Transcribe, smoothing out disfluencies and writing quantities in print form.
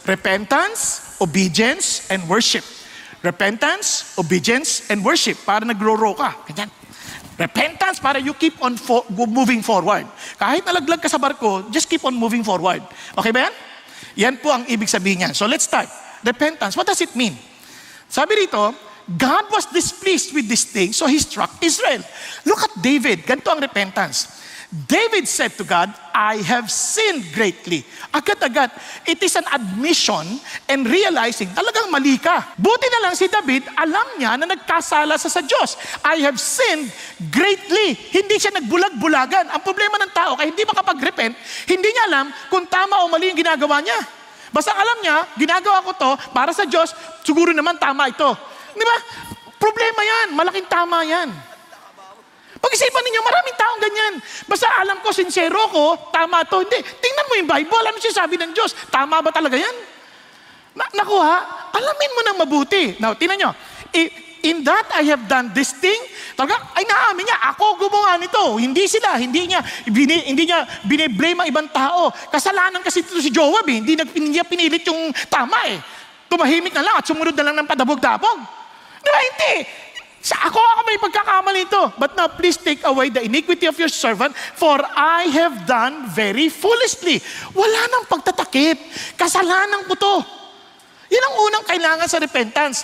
Repentance, obedience, and worship. Repentance, obedience, and worship. Para nagro-row ka. Ganyan. Repentance para you keep on moving forward. Kahit nalaglag ka sa barko, just keep on moving forward. Okay ba yan? Yan po ang ibig sabihin niyan. So let's start. Repentance, what does it mean? Sabi rito, God was displeased with this thing, so He struck Israel. Look at David. Ganito ang repentance. David said to God, I have sinned greatly. Agad-agad, it is an admission and realizing, talagang mali ka. Buti na lang si David, alam niya na nagkasala sa Diyos. I have sinned greatly. Hindi siya nagbulag-bulagan. Ang problema ng tao, kaya hindi makapag-repent, hindi niya alam kung tama o mali yung ginagawa niya. Basta alam niya, ginagawa ko to para sa Diyos, siguro naman tama ito. Di ba? Problema yan. Malaking tama yan. Pag-isipan ninyo, maraming taong ganyan. Basta alam ko, sincero ko, tama to. Hindi. Tingnan mo yung Bible. Ano siya sabi ng Diyos? Tama ba talaga yan? Nakuha, alamin mo ng mabuti. Now, tingnan nyo. In that I have done this thing, talaga, ay naamin niya, ako gumawa nito. Hindi sila, hindi niya bine-blame ang ibang tao. Kasalanan kasi ito si Joab eh. Hindi niya pinilit yung tama eh. Tumahimik na lang at sumunod na lang ng padabog-dabog. Diba, hindi. Ako may pagkakamali ito. But now, please take away the iniquity of your servant, for I have done very foolishly. Wala nang pagtatakip. Kasalanan ko to. Yan ang unang kailangan sa repentance.